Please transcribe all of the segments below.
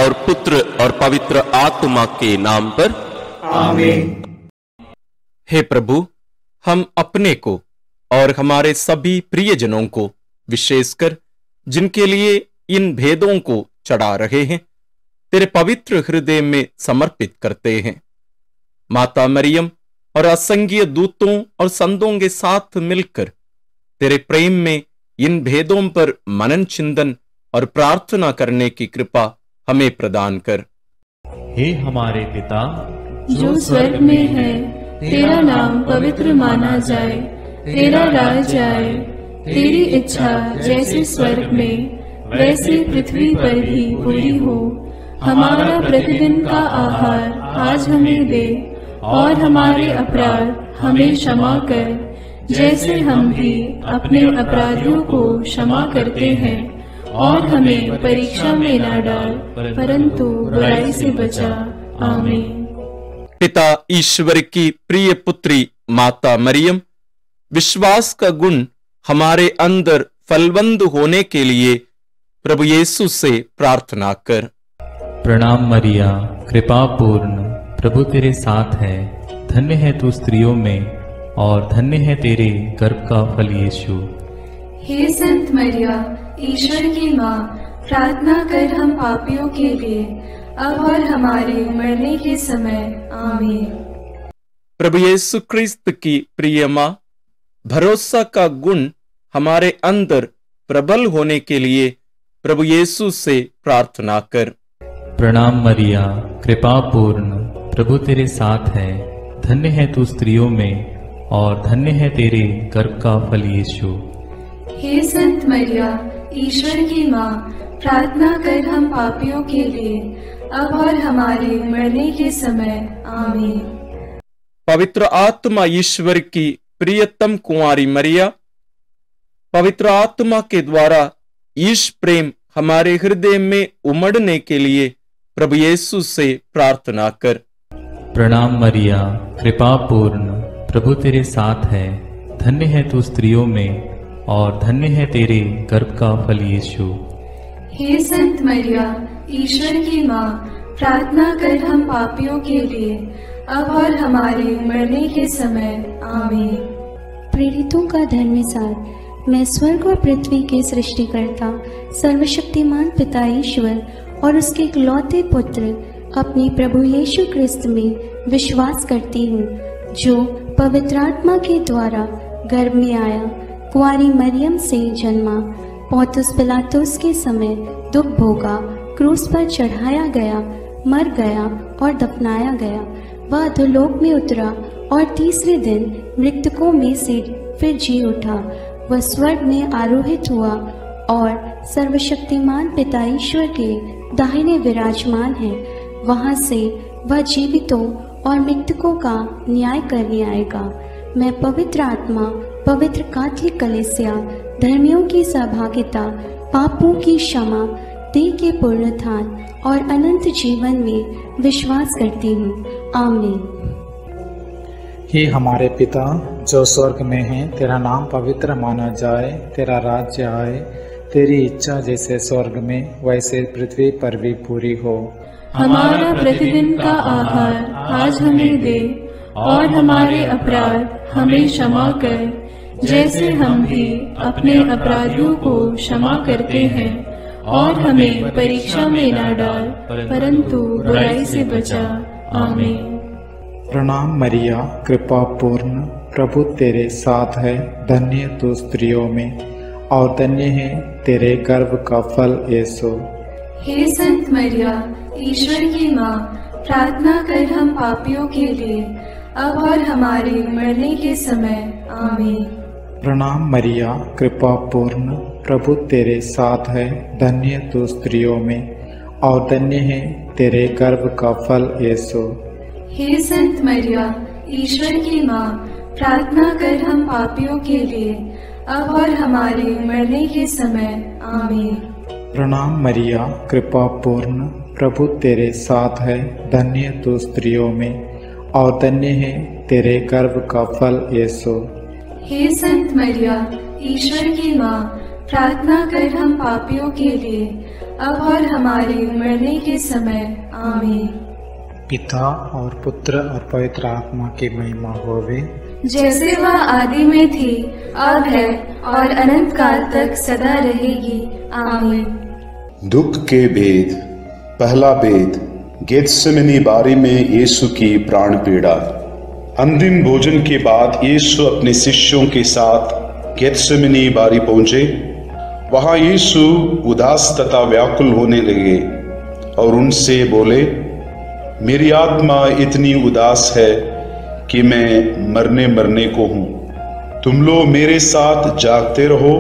और पुत्र और पवित्र आत्मा के नाम पर आमीन। हे प्रभु, हम अपने को और हमारे सभी प्रियजनों को, विशेषकर जिनके लिए इन भेदों को चढ़ा रहे हैं, तेरे पवित्र हृदय में समर्पित करते हैं। माता मरियम और असंख्य दूतों और संतों के साथ मिलकर तेरे प्रेम में इन भेदों पर मनन चिंतन और प्रार्थना करने की कृपा हमें प्रदान कर। हे हमारे पिता जो स्वर्ग में है, तेरा नाम पवित्र माना जाए, तेरा राज आए, तेरी इच्छा जैसे स्वर्ग में वैसे पृथ्वी पर भी पूरी हो। हमारा प्रतिदिन का आहार आज हमें दे, और हमारे अपराध हमें क्षमा कर, जैसे हम भी अपने अपराधियों को क्षमा करते हैं, और हमें परीक्षा में न डाल, परंतु बुराई से बचा। आमीन। पिता ईश्वर की प्रिय पुत्री माता मरियम, विश्वास का गुण हमारे अंदर फलवंत होने के लिए प्रभु यीशु से प्रार्थना कर। प्रणाम मरिया, कृपा पूर्ण, प्रभु तेरे साथ है। धन्य है तू स्त्रियों में, और धन्य है तेरे गर्भ का फल यीशु। हे संत मरिया, ईश्वर की माँ, प्रार्थना कर हम पापियों के लिए, अब और हमारे मरने के समय। आमीन। प्रभु यीशु क्रिस्त की प्रिय माँ, भरोसा का गुण हमारे अंदर प्रबल होने के लिए प्रभु यीशु से प्रार्थना कर। प्रणाम मरिया, कृपा पूर्ण, प्रभु तेरे साथ है। धन्य है तू स्त्रियों में, और धन्य है तेरे गर्भ का फल यीशु। हे संत मरिया, ईश्वर की माँ, प्रार्थना कर हम पापियों के लिए, अब और हमारे मरने के समय। आमीन। पवित्र आत्मा ईश्वर की प्रियतम कुंवारी मरिया, पवित्र आत्मा के द्वारा ईश प्रेम हमारे हृदय में उमड़ने के लिए प्रभु यीशु से प्रार्थना कर। प्रणाम मरिया, कृपा पूर्ण, प्रभु तेरे साथ है। धन्य है तू स्त्रियों में, और धन्य है तेरे गर्भ का फल यीशु। हे संत मरिया, ईश्वर की माँ, प्रार्थना कर हम पापियों के लिए, अब और हमारे मरने के समय। आमीन। प्रेरितों का धर्मसार। मैं स्वर्ग और पृथ्वी के सृष्टिकर्ता सर्वशक्तिमान पिता ईश्वर और उसके इकलौते पुत्र अपने प्रभु यीशु क्रिस्त में विश्वास करती हूँ, जो पवित्र आत्मा के द्वारा गर्भ में आया, कुंवारी मरियम से जन्मा, पौंतुस पिलातुस के समय दुख भोगा, क्रूस पर चढ़ाया गया, मर गया और दफनाया गया। वह अधोलोक में उतरा और तीसरे दिन मृतकों में से फिर जी उठा। वह स्वर्ग में आरोहित हुआ और सर्वशक्तिमान पिता ईश्वर के दाहिने विराजमान है। वहां से वह जीवितों और मृतकों का न्याय करने आएगा। मैं पवित्र आत्मा, पवित्र कैथोलिक कलीसिया, धर्मियों की सहभागिता, पापों की क्षमा, देह के पुनरुत्थान और अनंत जीवन में विश्वास करती हूँ। आमीन। हे हमारे पिता जो स्वर्ग में है, तेरा नाम पवित्र माना जाए, तेरा राज्य आए, तेरी इच्छा जैसे स्वर्ग में वैसे पृथ्वी पर भी पूरी हो। हमारा प्रतिदिन का आहार आज हमें दे, और हमारे अपराध हमें क्षमा कर, जैसे हम भी अपने अपराधियों को क्षमा करते हैं, और हमें परीक्षा में न डाल, परंतु बुराई से बचा। आमीन। प्रणाम मरिया, कृपा पूर्ण, प्रभु तेरे साथ है। धन्य तू स्त्रियों में, और धन्य है तेरे गर्भ का फल यीशु। हे संत मरिया, ईश्वर की माँ, प्रार्थना कर हम पापियों के लिए, अब और हमारे मरने के समय। आमीन। प्रणाम मरिया, कृपा पूर्ण, प्रभु तेरे साथ है। धन्य तू स्त्रियों में, और धन्य है तेरे गर्भ का फल यीशु। हे संत मरिया, ईश्वर की माँ, प्रार्थना कर हम पापियों के लिए, अब और हमारे मरने के समय। आमीन। प्रणाम मरिया, कृपा पूर्ण, प्रभु तेरे साथ है। धन्य तू स्त्रियों में, और धन्य है तेरे गर्भ का फल यीशु। हे संत मरिया, ईश्वर की माँ, प्रार्थना कर हम पापियों के लिए, अब और हमारे मरने के समय। आमीन। पिता और पुत्र और पवित्र आत्मा की महिमा होवे, जैसे वह आदि में थी, अब है और अनंत काल तक सदा रहेगी। आमीन। दुख के भेद। पहला भेद, गेत्सेमनी बारी में यीशु की प्राण पीड़ा। अंतिम भोजन के बाद यीशु अपने शिष्यों के साथ गेत्सेमनी बारी पहुंचे। वहां यीशु उदास तथा व्याकुल होने लगे और उनसे बोले, मेरी आत्मा इतनी उदास है कि मैं मरने को हूं। तुम लोग मेरे साथ जागते रहो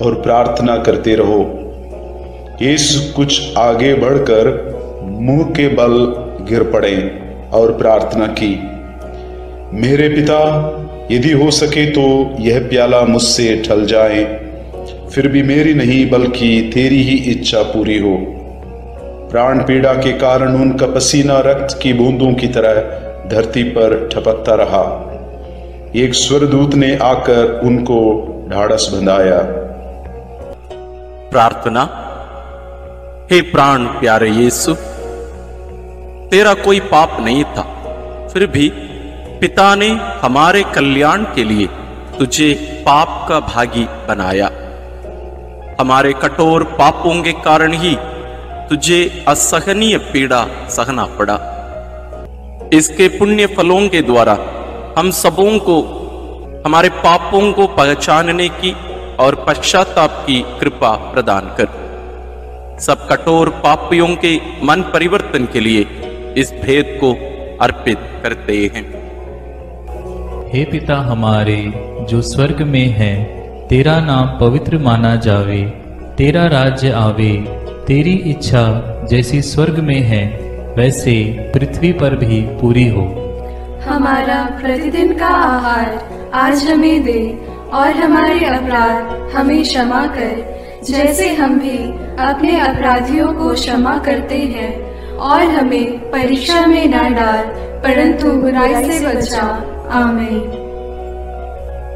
और प्रार्थना करते रहो। यीशु कुछ आगे बढ़कर मुंह के बल गिर पड़े और प्रार्थना की, मेरे पिता, यदि हो सके तो यह प्याला मुझसे टल जाए, फिर भी मेरी नहीं बल्कि तेरी ही इच्छा पूरी हो। प्राण पीड़ा के कारण उनका पसीना रक्त की बूंदों की तरह धरती पर टपकता रहा। एक स्वर्गदूत ने आकर उनको ढाढ़स बंधाया। प्रार्थना। हे प्राण प्यारे यीशु, तेरा कोई पाप नहीं था, फिर भी पिता ने हमारे कल्याण के लिए तुझे पाप का भागी बनाया। हमारे कठोर पापों के कारण ही तुझे असहनीय पीड़ा सहना पड़ा। इसके पुण्य फलों के द्वारा हम सबों को हमारे पापों को पहचानने की और पश्चाताप की कृपा प्रदान कर। सब कठोर पापियों के मन परिवर्तन के लिए इस भेद को अर्पित करते हैं। हे पिता हमारे जो स्वर्ग में है, तेरा नाम पवित्र माना जावे, तेरा राज्य आवे, तेरी इच्छा जैसी स्वर्ग में है वैसे पृथ्वी पर भी पूरी हो। हमारा प्रतिदिन का आहार आज हमें दे, और हमारे अपराध हमें क्षमा कर, जैसे हम भी अपने अपराधियों को क्षमा करते हैं, और हमें परीक्षा में न डाल, परंतु बुराई से बचा। आमीन।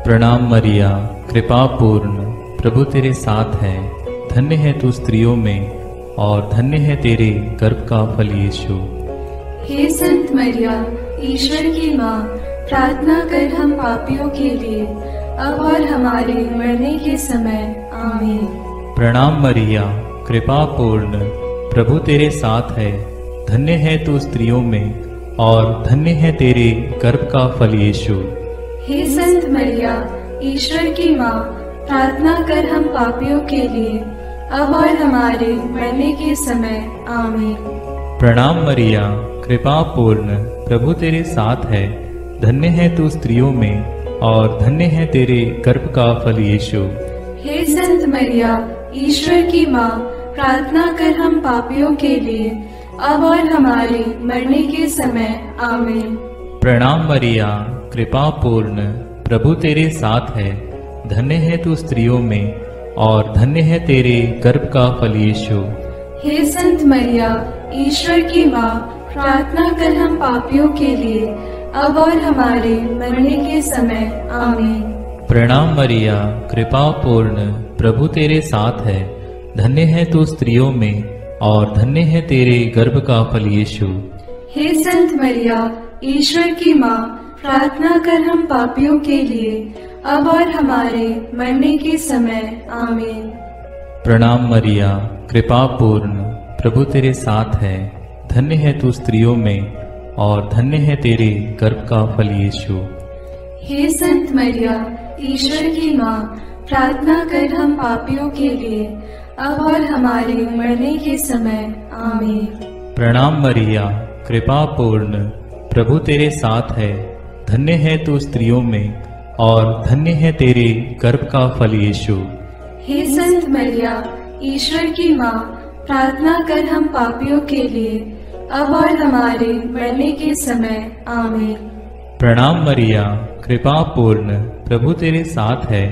प्रणाम मरिया, कृपा पूर्ण, प्रभु तेरे साथ है। धन्य है तू स्त्रियों में और धन्य है तेरे गर्भ का फल यीशु। हे संत मरिया, ईश्वर की माँ, प्रार्थना कर हम पापियों के लिए, अब और हमारे मरने के समय। आमीन। प्रणाम मरिया, कृपा पूर्ण, प्रभु तेरे साथ है। धन्य है तू स्त्रियों में और धन्य है तेरे गर्भ का फल यीशु। हे संत मरिया, ईश्वर की माँ, प्रार्थना कर हम पापियों के लिए, अब और हमारे मरने के समय। आमीन। प्रणाम मरिया, कृपा पूर्ण, प्रभु तेरे साथ है। धन्य है तू स्त्रियों में और धन्य है तेरे गर्भ का फल यीशु। हे संत मरिया, ईश्वर की माँ, प्रार्थना कर हम पापियों के लिए, अब और हमारे मरने के समय। आमीन। प्रणाम मरिया, कृपा पूर्ण, प्रभु तेरे साथ है। धन्य है तू स्त्रियों में और धन्य है तेरे गर्भ का फल यीशु। हे संत मरिया, ईश्वर की माँ, प्रार्थना कर हम पापियों के लिए, अब और हमारे मरने के समय। आमीन। प्रणाम मरिया, कृपा पूर्ण, प्रभु तेरे साथ है। धन्य है तू स्त्रियों में और धन्य है तेरे गर्भ का फल यीशु। हे संत मरिया, ईश्वर की माँ, प्रार्थना कर हम पापियों के लिए, अब और हमारे मरने के समय। आमीन। प्रणाम मरिया, कृपा पूर्ण, प्रभु तेरे साथ है। धन्य है तू स्त्रियों में और धन्य है तेरे गर्भ का फल यीशु। हे संत मरिया, ईश्वर की माँ, प्रार्थना कर हम पापियों के लिए, अब और हमारे मरने के समय। आमीन। प्रणाम मरिया, कृपा पूर्ण, प्रभु तेरे साथ है। धन्य है तू स्त्रियों में और धन्य है तेरे गर्भ का फल यीशु। हे संत मरिया, ईश्वर की माँ, प्रार्थना कर हम पापियों के लिए, अब और हमारे मरने के समय। आमीन। प्रणाम मरिया, कृपा पूर्ण, प्रभु तेरे साथ है।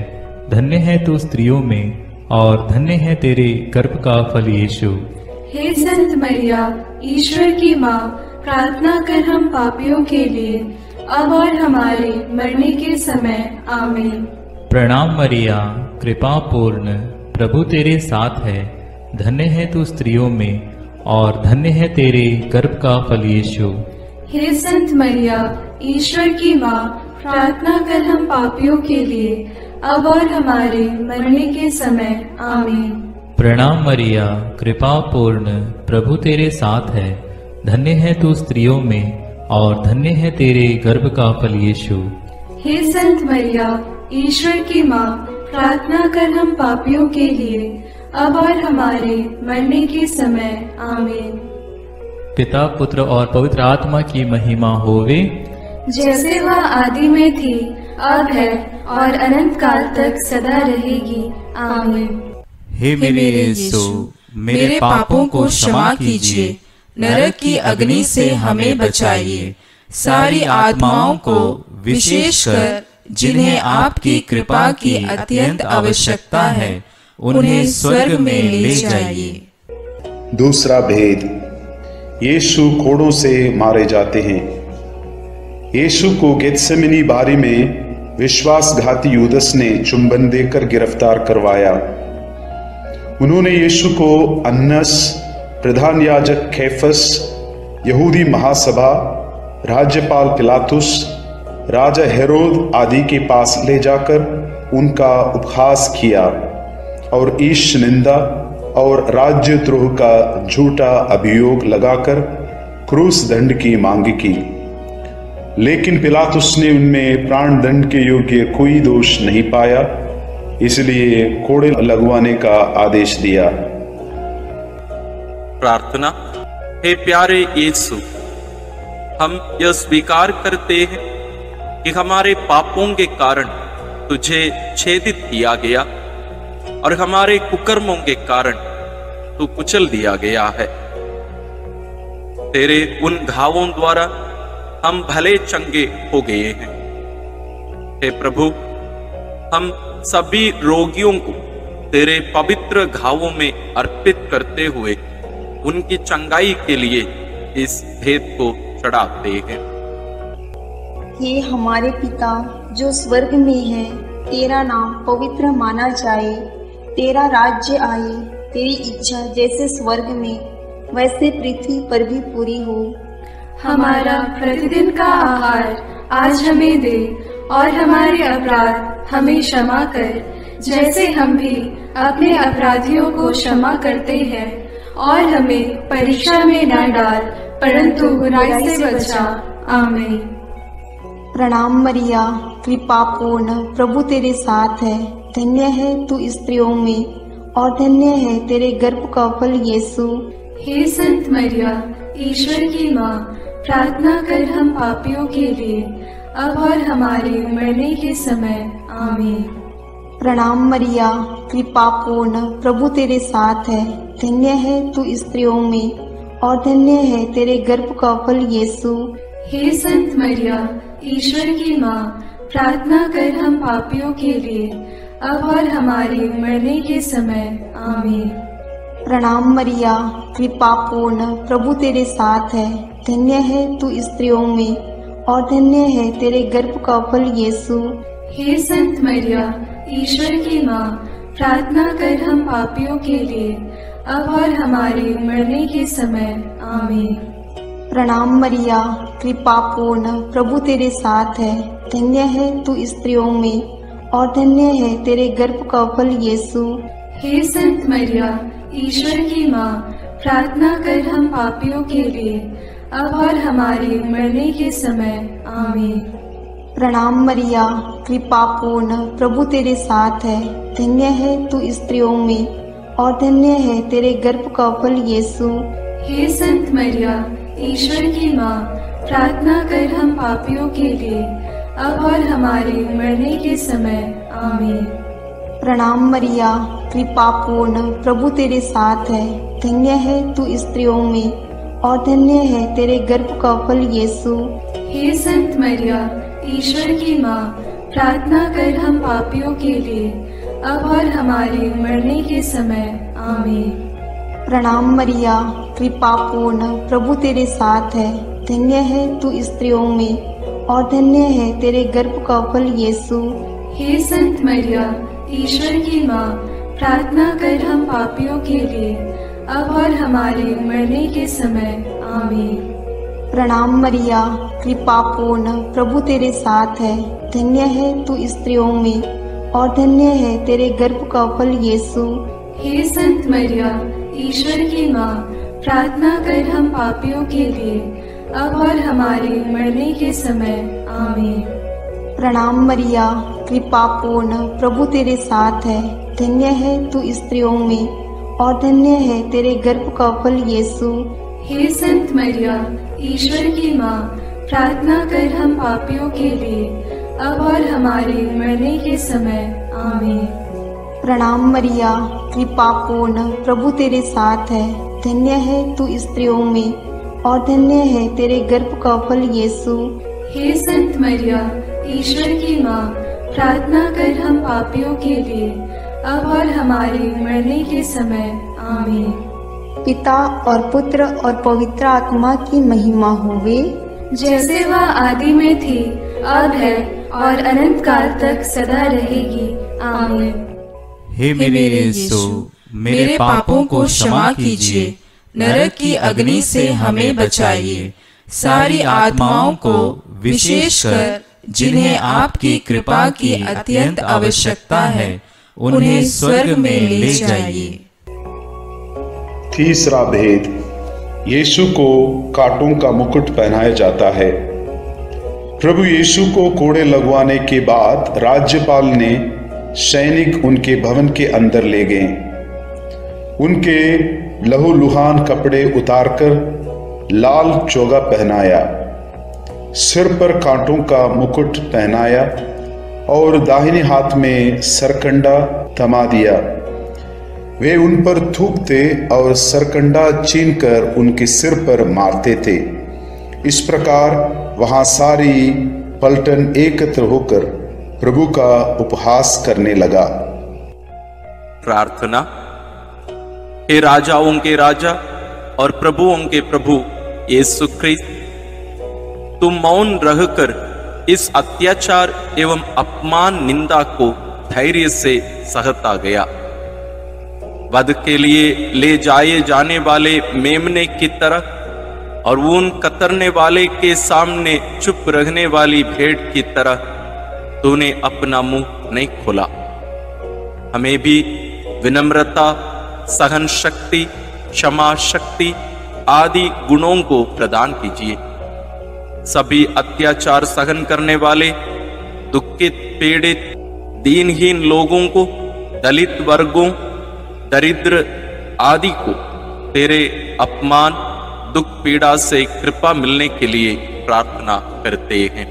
धन्य है तू स्त्रियों में और धन्य है तेरे गर्भ का फल यीशु। हे संत मरिया, ईश्वर की माँ, प्रार्थना कर हम पापियों के लिए, अब और हमारे मरने के समय। आमीन। प्रणाम मरिया, कृपा पूर्ण, प्रभु तेरे साथ है, धन्य है तू स्त्रियों में और धन्य है तेरे गर्भ का फल यीशु। हे संत मरिया, ईश्वर की माँ, प्रार्थना कर हम पापियों के लिए, अब और हमारे मरने के समय। आमीन। प्रणाम मरिया, कृपा पूर्ण, प्रभु तेरे साथ है, धन्य है तू स्त्रियों में और धन्य है तेरे गर्भ का फल यीशु। हे संत मरिया, ईश्वर की माँ, प्रार्थना कर हम पापियों के लिए, अब और हमारे मरने के समय। आमीन। पिता, पुत्र और पवित्र आत्मा की महिमा होवे, जैसे वह आदि में थी, अब है और अनंत काल तक सदा रहेगी। आमीन। हे मेरे यीशु, मेरे पापों को क्षमा कीजिए, नरक की अग्नि से हमें बचाइए, सारी आत्माओं को, विशेषकर जिन्हें आपकी कृपा की अत्यंत आवश्यकता है, उन्हें स्वर्ग में ले जाइए। दूसरा भेद, यीशु कोड़ों से मारे जाते हैं। यीशु को गेत्सेमनी बारी में विश्वासघाती यूदस ने चुंबन देकर गिरफ्तार करवाया। उन्होंने यीशु को अन्नस, प्रधान याजक कैफस, यहूदी महासभा, राज्यपाल पिलातुस, राजा हेरोद आदि के पास ले जाकर उनका उपहास किया और ईश निंदा और राज्यद्रोह का झूठा अभियोग लगाकर क्रूस दंड की मांग की। लेकिन पिलातुस ने उनमें प्राण दंड के योग्य कोई दोष नहीं पाया, इसलिए कोड़े लगवाने का आदेश दिया। प्रार्थना। हे प्यारे यीशु, हम यह स्वीकार करते हैं कि हमारे पापों के कारण तुझे छेदित किया गया और हमारे कुकर्मों के कारण तू कुचल दिया गया है। तेरे उन घावों द्वारा हम भले चंगे हो गए हैं। हे प्रभु, हम सभी रोगियों को तेरे पवित्र घावों में अर्पित करते हुए उनकी चंगाई के लिए इस भेद को चढ़ाते हैं। हे हमारे पिता जो स्वर्ग में है, तेरा नाम पवित्र माना जाए, तेरा राज्य आए, तेरी इच्छा जैसे स्वर्ग में वैसे पृथ्वी पर भी पूरी हो। हमारा प्रतिदिन का आहार आज हमें दे और हमारे अपराध हमें क्षमा कर, जैसे हम भी अपने अपराधियों को क्षमा करते हैं, और हमें परीक्षा में न डाल, परंतु बुराई से बचा। आमीन। प्रणाम मरिया, कृपा पूर्ण, प्रभु तेरे साथ है, धन्य है तू स्त्रियों में और धन्य है तेरे गर्भ का फल यीशु। हे संत मरिया, ईश्वर की माँ, प्रार्थना कर हम पापियों के लिए, अब और हमारे मरने के समय। आमीन। प्रणाम मरिया, कृपा पूर्ण, प्रभु तेरे साथ है, धन्य है तू स्त्रियों में और धन्य है तेरे गर्भ का फल यीशु। हे संत मरिया, ईश्वर की माँ, प्रार्थना कर हम पापियों के लिए, अब और हमारे मरने के समय। आमीन। प्रणाम मरिया, कृपा पूर्ण, प्रभु तेरे साथ है, धन्य है तू स्त्रियों में और धन्य है तेरे गर्भ का फल यीशु। हे संत मरिया, ईश्वर की माँ, प्रार्थना कर हम पापियों के लिए, अब और हमारे मरने के समय। आमीन। प्रणाम मरिया, कृपा पूर्ण, प्रभु तेरे साथ है, धन्य है तू स्त्रियों में और धन्य है तेरे गर्भ का फल यीशु। हे संत मरिया, ईश्वर की माँ, प्रार्थना कर हम पापियों के लिए, अब और हमारे मरने के समय। आमीन। प्रणाम मरिया, कृपा पूर्ण, प्रभु तेरे साथ है, धन्य है तू स्त्रियों में और धन्य है तेरे गर्भ का फल यीशु। हे संत मरिया, ईश्वर की माँ, प्रार्थना कर हम पापियों के लिए, अब और हमारे मरने के समय। आमीन। प्रणाम मरिया, कृपा पूर्ण, प्रभु तेरे साथ है, धन्य है तू स्त्रियों में और धन्य है तेरे गर्भ का फल यीशु। हे संत मरिया, ईश्वर की माँ, प्रार्थना कर हम पापियों के लिए, अब और हमारे मरने के समय। आमीन। प्रणाम मरिया, कृपा पूर्ण, प्रभु तेरे साथ है, धन्य है तू स्त्रियों में और धन्य है तेरे गर्भ का फल यीशु। हे संत मरिया, ईश्वर की माँ, प्रार्थना कर हम पापियों के लिए, अब और हमारे मरने के समय। आमीन। प्रणाम मरिया, कृपा पूर्ण, प्रभु तेरे साथ है। धन्य है तू स्त्रियों में, और धन्य है तेरे गर्भ का फल यीशु। हे संत मरिया, ईश्वर की माँ, प्रार्थना कर हम पापियों के लिए, अब और हमारे मरने के समय। आमीन। प्रणाम मरिया, कृपा पूर्ण, प्रभु तेरे साथ है। धन्य है तू स्त्रियों में, और धन्य है तेरे गर्भ का फल यीशु। हे संत मरिया, ईश्वर की माँ, प्रार्थना कर हम पापियों के लिए, अब और हमारे मरने के समय। आमीन। प्रणाम मरिया, कृपा पूर्ण, प्रभु तेरे साथ है। धन्य है तू स्त्रियों में, और धन्य है तेरे गर्भ का फल यीशु। हे संत मरिया, ईश्वर की माँ, प्रार्थना कर हम पापियों के लिए, अब और हमारे मरने के समय। आमीन। पिता और पुत्र और पवित्र आत्मा की महिमा होवे, जैसे वह आदि में थी, अब है, और अनंत काल तक सदा रहेगी। आमीन। हे मेरे यीशु, मेरे पापों को क्षमा कीजिए, नरक की अग्नि से हमें बचाइए, सारी आत्माओं को, विशेषकर जिन्हें आपकी कृपा की अत्यंत आवश्यकता है, उन्हें स्वर्ग में ले जाइए। तीसरा भेद, यीशु को कांटों का मुकुट पहनाया जाता है। प्रभु यीशु को कोड़े लगवाने के बाद राज्यपाल ने सैनिक उनके भवन के अंदर ले गए। उनके लहूलुहान कपड़े उतारकर लाल चोगा पहनाया, सिर पर कांटों का मुकुट पहनाया और दाहिने हाथ में सरकंडा थमा दिया। वे उन पर थूकते और सरकंडा छीनकर उनके सिर पर मारते थे। इस प्रकार वहां सारी पलटन एकत्र होकर प्रभु का उपहास करने लगा। प्रार्थना। हे राजाओं के राजा और प्रभुओं के प्रभु यीशु ख्रिस्त, तुम मौन रहकर इस अत्याचार एवं अपमान निंदा को धैर्य से सहता गया। वध के लिए ले जाए जाने वाले मेमने की तरह और ऊन कतरने वाले के सामने चुप रहने वाली भेड़ की तरह तूने अपना मुंह नहीं खोला। हमें भी विनम्रता, सहन शक्ति, क्षमा शक्ति आदि गुणों को प्रदान कीजिए। सभी अत्याचार सहन करने वाले, दुखित, पीड़ित, दीनहीन लोगों को, दलित वर्गों, दरिद्र आदि को तेरे अपमान, दुख, पीड़ा से कृपा मिलने के लिए प्रार्थना करते हैं।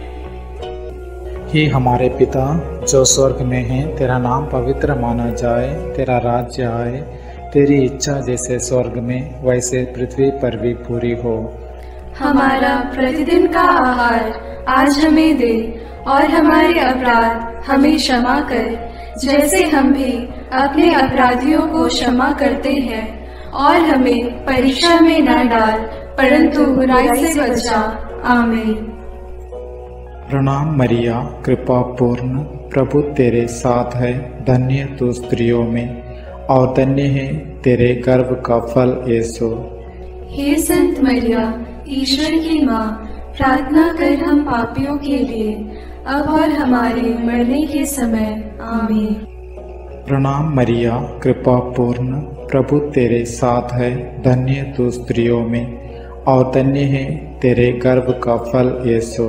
हे हमारे पिता जो स्वर्ग में है, तेरा नाम पवित्र माना जाए, तेरा राज्य आए, तेरी इच्छा जैसे स्वर्ग में वैसे पृथ्वी पर भी पूरी हो। हमारा प्रतिदिन का आहार आज हमें दे, और हमारे अपराध हमें क्षमा कर, जैसे हम भी अपने अपराधियों को क्षमा करते हैं, और हमें परीक्षा में न डाल, परंतु बुराई से बचा। आमीन। प्रणाम मरिया, कृपा पूर्ण, प्रभु तेरे साथ है। धन्य तू स्त्रियों में, और धन्य है तेरे गर्भ का फल यीशु। हे संत मरिया, ईश्वर की माँ, प्रार्थना कर हम पापियों के लिए, अब और हमारे मरने के समय। आमीन। प्रणाम मरिया, कृपा पूर्ण, प्रभु तेरे साथ है। धन्य तू स्त्रियों में, और धन्य है तेरे गर्भ का फल यीशु।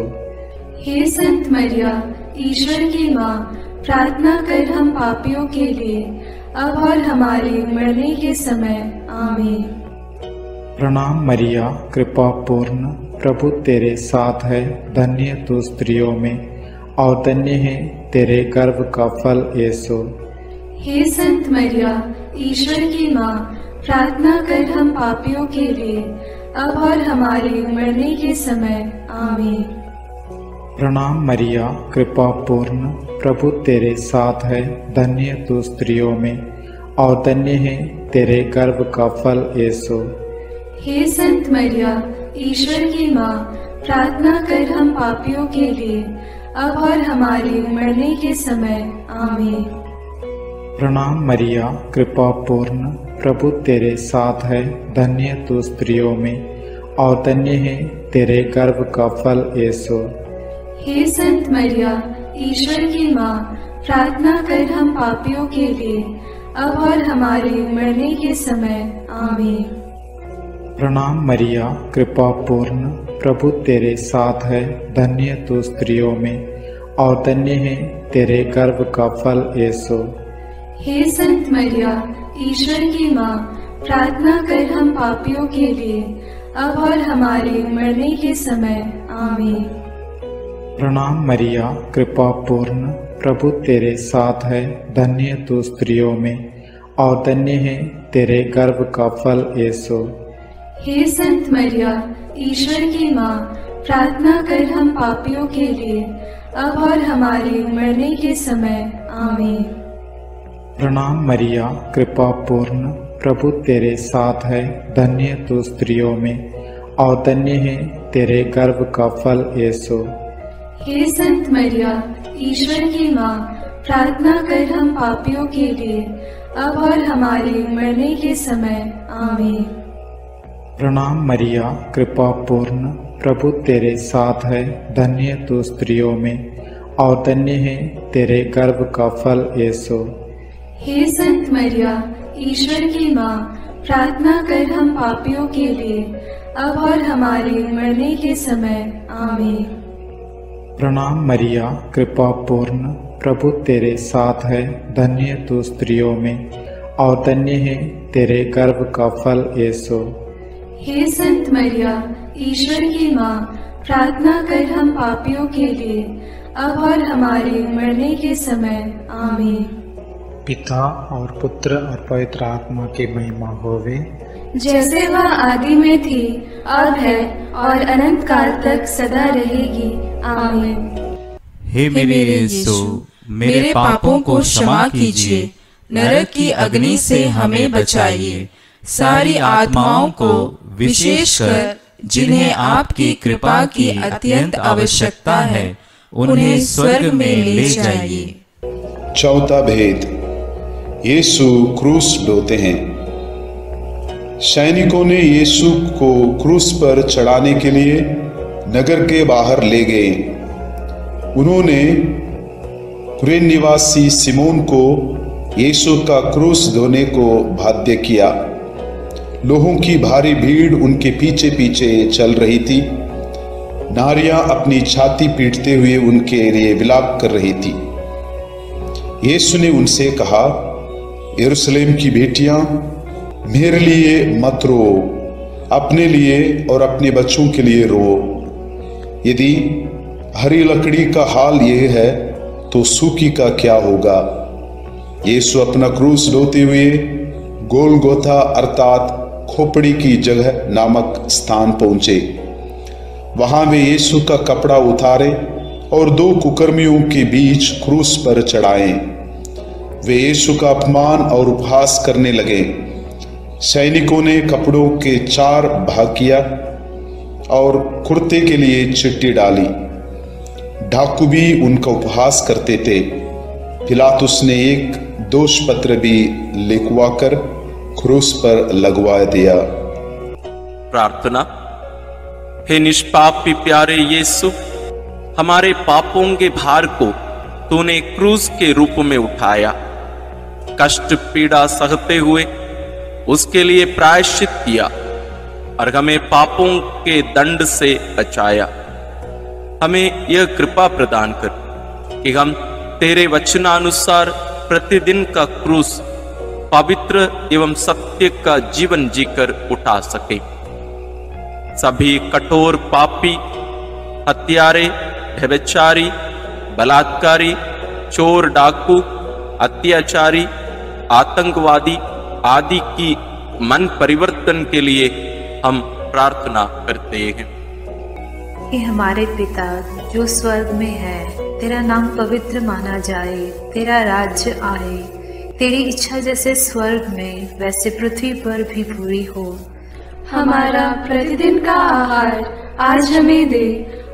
हे संत मरिया, ईश्वर की माँ, प्रार्थना कर हम पापियों के लिए, अब और हमारे मरने के समय। आमीन। प्रणाम मरिया, कृपा पूर्ण, प्रभु तेरे साथ है। धन्य तू स्त्रियों में, और धन्य है तेरे गर्भ का फल यीशु। हे संत मरिया, ईश्वर की माँ, प्रार्थना कर हम पापियों के लिए, अब और हमारे मरने के समय। आमीन। प्रणाम मरिया, कृपा पूर्ण, प्रभु तेरे साथ है। धन्य तू स्त्रियों में, और धन्य है तेरे गर्भ का फल यीशु। हे संत मरिया, ईश्वर की माँ, प्रार्थना कर हम पापियों के लिए, अब और हमारे मरने के समय। आमीन। प्रणाम मरिया, कृपा पूर्ण, प्रभु तेरे साथ है। धन्य तू स्त्रियों में और धन्य है तेरे गर्भ का फल यीशु। हे संत मरिया, ईश्वर की माँ, प्रार्थना कर हम पापियों के लिए, अब और हमारे मरने के समय। आमीन। प्रणाम मरिया, कृपा पूर्ण, प्रभु तेरे साथ है। धन्य तू स्त्रियों में और धन्य है तेरे गर्भ का फल यीशु। हे संत मरिया, ईश्वर की माँ, प्रार्थना कर हम पापियों के लिए, अब और हमारे मरने के समय। आमीन। प्रणाम मरिया, कृपा पूर्ण, प्रभु तेरे साथ है। धन्य तू स्त्रियों में और धन्य है तेरे गर्भ का फल यीशु। हे संत मरिया, ईश्वर की माँ, प्रार्थना कर हम पापियों के लिए, अब और हमारे मरने के समय। आमीन। प्रणाम मरिया, कृपा पूर्ण, प्रभु तेरे साथ है। धन्य तू स्त्रियों में और धन्य है तेरे गर्भ का फल यीशु। हे संत मरिया, ईश्वर की माँ, प्रार्थना कर हम पापियों के लिए, अब और हमारे मरने के समय। आमीन। प्रणाम मरिया, कृपा पूर्ण, प्रभु तेरे साथ है। धन्य तू स्त्रियों में और धन्य है तेरे गर्भ का फल यीशु। हे संत मरिया, ईश्वर की माँ, प्रार्थना कर हम पापियों के लिए, अब और हमारे मरने के समय। आमीन। प्रणाम मरिया, कृपा पूर्ण, प्रभु तेरे साथ है। धन्य तू स्त्रियों में और धन्य है तेरे गर्भ का फल यीशु। हे संत मरिया, ईश्वर की माँ, प्रार्थना कर हम पापियों के लिए, अब और हमारे मरने के समय। आमीन। पिता और पुत्र और पवित्र आत्मा की महिमा होवे, जैसे वह आदि में थी, अब है और अनंत काल तक सदा रहेगी। आमीन। हे मेरे यीशु, मेरे पापों को क्षमा कीजिए, नरक की अग्नि से हमें बचाइए, सारी आत्माओं को, विशेषकर जिन्हें आपकी कृपा की अत्यंत आवश्यकता है, उन्हें स्वर्ग में ले जाइए। चौथा भेद, यीशु क्रूस ढोते हैं। सैनिकों ने यीशु को क्रूस पर चढ़ाने के लिए नगर के बाहर ले गए। उन्होंने कुरेन निवासी सिमोन को यीशु का क्रूस ढोने को बाध्य किया। लोगों की भारी भीड़ उनके पीछे पीछे चल रही थी। नारियां अपनी छाती पीटते हुए उनके लिए विलाप कर रही थी। यीशु ने उनसे कहा, यरूशलेम की बेटियां, मेरे लिए मत रो, अपने लिए और अपने बच्चों के लिए रो। यदि हरी लकड़ी का हाल यह है तो सूखी का क्या होगा। यीशु अपना क्रूस ढोते हुए गोलगोथा अर्थात खोपड़ी की जगह नामक स्थान पहुंचे। वहां वे यीशु का कपड़ा उतारे और दो कुकर्मियों के बीच क्रूस पर चढ़ाए। वे यीशु का अपमान और उपहास करने लगे। सैनिकों ने कपड़ों के 4 भाग किया और कुर्ते के लिए चिट्ठी डाली। डाकू भी उनका उपहास करते थे। पिलातुस ने एक दोष पत्र भी लिखवाकर क्रूस पर लगवा दिया। प्रार्थना। हे निष्पापी प्यारे यीशु, हमारे पापों के भार को तूने क्रूस के रूप में उठाया। कष्ट पीड़ा सहते हुए उसके लिए प्रायश्चित किया और हमें पापों के दंड से बचाया। हमें यह कृपा प्रदान कर कि हम तेरे वचनानुसार प्रतिदिन का क्रूस पवित्र एवं सत्य का जीवन जीकर उठा सके। सभी कठोर पापी, हत्यारे, व्यभिचारी, बलात्कारी, चोर, डाकू, अत्याचारी, आतंकवादी आदि की मन परिवर्तन के लिए हम प्रार्थना करते हैं। हे हमारे पिता जो स्वर्ग में है, तेरा नाम पवित्र माना जाए, तेरा राज्य आए, तेरी इच्छा जैसे स्वर्ग में वैसे पृथ्वी पर भी पूरी हो। हमारा प्रतिदिन का आहार आज हमें दे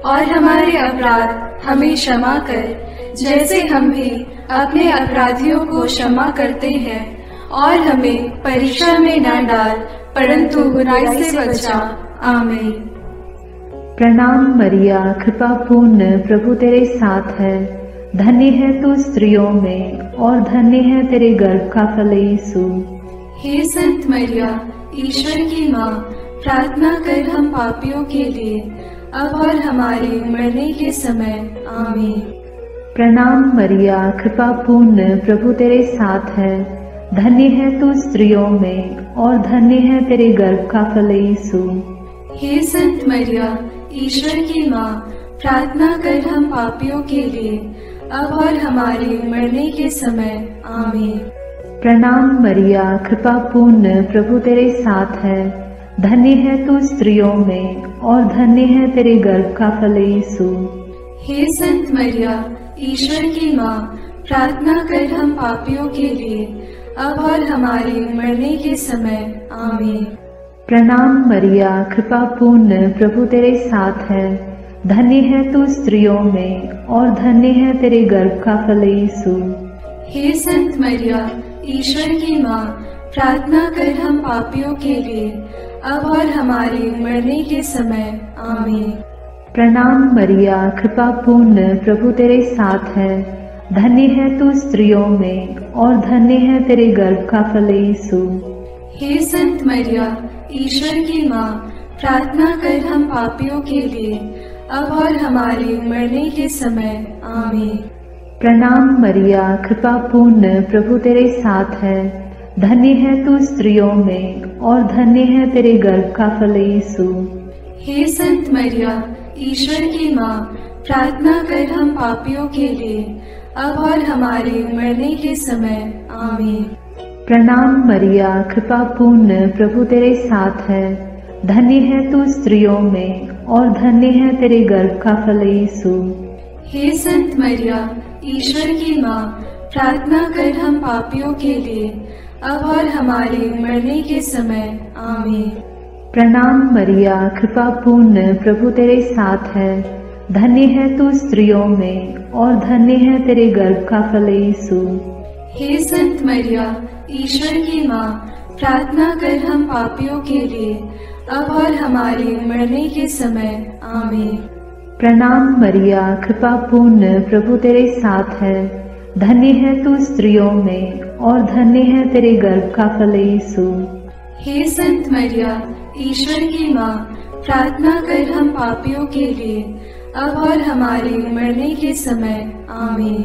और हमारे अपराध हमें क्षमा कर, जैसे हम भी अपने अपराधियों को क्षमा करते हैं और हमें परीक्षा में न डाल, परंतु बुराई से बचा। आमीन। प्रणाम मरिया, कृपा पूर्ण, प्रभु तेरे साथ है। धन्य है तू स्त्रियों में और धन्य है तेरे गर्भ का फल यीशु। हे संत मरिया, ईश्वर की माँ, प्रार्थना कर हम पापियों के लिए, अब और हमारे मरने के समय। आमीन। प्रणाम मरिया, कृपा पूर्ण, प्रभु तेरे साथ है। धन्य है तू स्त्रियों में और धन्य है तेरे गर्भ का फल यीशु। हे संत मरिया, ईश्वर की माँ, प्रार्थना कर हम पापियों के लिए, अब और हमारे मरने के समय। आमीन। प्रणाम मरिया, कृपा पूर्ण, प्रभु तेरे साथ है। धन्य है तू स्त्रियों में और धन्य है तेरे गर्भ का फल यीशु। हे संत मरिया, ईश्वर की माँ, प्रार्थना कर हम पापियों के लिए, अब और हमारे मरने के समय। आमीन। प्रणाम मरिया, कृपा पूर्ण, प्रभु तेरे साथ है। धन्य है तू स्त्रियों में और धन्य है तेरे गर्भ का फल यीशु। हे संत मरिया, ईश्वर की माँ, प्रार्थना कर हम पापियों के लिए, अब और हमारे मरने के समय। आमीन। प्रणाम मरिया, कृपा पूर्ण, प्रभु तेरे साथ है। धन्य है तू स्त्रियों में और धन्य है तेरे गर्भ का फल यीशु। हे संत मरिया, ईश्वर की माँ, प्रार्थना कर हम पापियों के लिए, अब और हमारे मरने के समय। आमीन। प्रणाम मरिया, कृपा पूर्ण, प्रभु तेरे साथ है। धन्य है तू स्त्रियों में और धन्य है तेरे गर्भ का फल यीशु। हे संत मरिया, ईश्वर की माँ, प्रार्थना कर हम पापियों के लिए, अब और हमारे मरने के समय। आमीन। प्रणाम मरिया, कृपा पूर्ण, प्रभु तेरे साथ है। धन्य है तू स्त्रियों में और धन्य है तेरे गर्भ का फल यीशु। हे संत मरिया, ईश्वर की माँ, प्रार्थना कर हम पापियों के लिए, अब और हमारे मरने के समय। आमीन। प्रणाम मरिया, कृपा पूर्ण, प्रभु तेरे साथ है। धन्य है तू स्त्रियों में और धन्य है तेरे गर्भ का फल यीशु। हे संत मरिया, ईश्वर की माँ, प्रार्थना कर हम पापियों के लिए, अब और हमारे मरने के समय। आमीन। प्रणाम मरिया, कृपा पूर्ण, प्रभु तेरे साथ है। धन्य है तू स्त्रियों में और धन्य है तेरे गर्भ का फल यीशु। हे संत मरिया, ईश्वर की माँ, प्रार्थना कर हम पापियों के लिए, अब और हमारे मरने के समय। आमीन।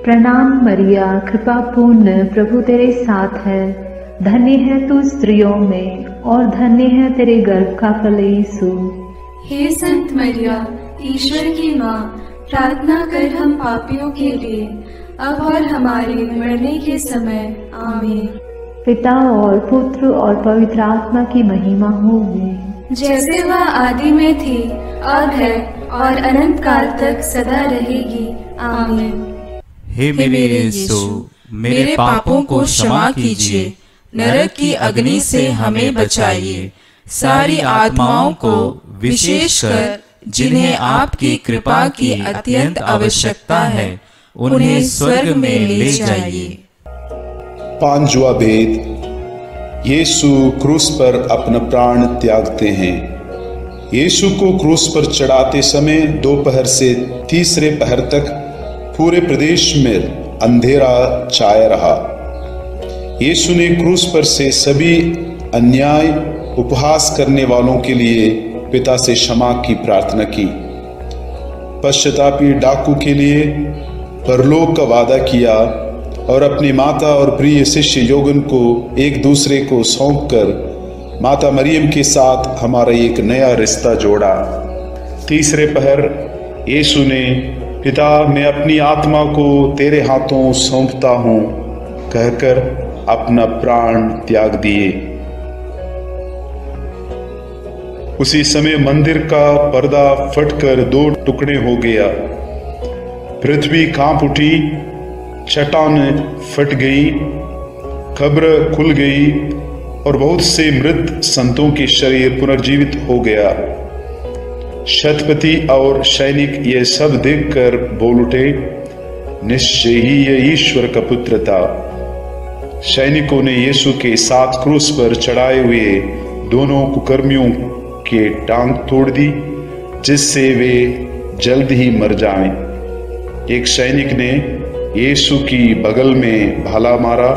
प्रणाम मरिया, कृपा पूर्ण, प्रभु तेरे साथ है। धन्य है तू स्त्रियों में और धन्य है तेरे गर्भ का फल यीशु। हे संत मरिया, ईश्वर की माँ, प्रार्थना कर हम पापियों के लिए, अब और हमारे मरने के समय। आमीन। पिता और पुत्र और पवित्र आत्मा की महिमा होगी, जैसे वह आदि में थी और है और अनंत काल तक सदा रहेगी। आमीन। हे मेरे यीशु, मेरे पापों को क्षमा कीजिए, नरक की अग्नि से हमें बचाइए, सारी आत्माओं को, विशेषकर जिन्हें आपकी कृपा की अत्यंत आवश्यकता है, उन्हें स्वर्ग में ले जाइए। पांचवा भेद, यीशु क्रूस पर अपना प्राण त्यागते हैं। यीशु को क्रूस पर चढ़ाते समय दोपहर से तीसरे पहर तक पूरे प्रदेश में अंधेरा छाया रहा। यीशु ने क्रूस पर से सभी अन्याय उपहास करने वालों के लिए पिता से क्षमा की प्रार्थना की। पश्चातापी डाकू के लिए परलोक का वादा किया और अपनी माता और प्रिय शिष्य योगन को एक दूसरे को सौंपकर माता मरियम के साथ हमारा एक नया रिश्ता जोड़ा। तीसरे पहर यीशु ने, पिता मैं अपनी आत्मा को तेरे हाथों सौंपता हूँ कहकर अपना प्राण त्याग दिए। उसी समय मंदिर का पर्दा फटकर दो टुकड़े हो गया। पृथ्वी कांप उठी, चट्टान फट गई, कब्र खुल गई और बहुत से मृत संतों के शरीर पुनर्जीवित हो गया। शतपति और सैनिक ये सब देखकर बोल उठे, निश्चय ही यह ईश्वर का पुत्र था। सैनिकों ने यीशु के साथ क्रूस पर चढ़ाए हुए दोनों कुकर्मियों के टांग तोड़ दी, जिससे वे जल्द ही मर जाएं। एक सैनिक ने यीशु की बगल में भाला मारा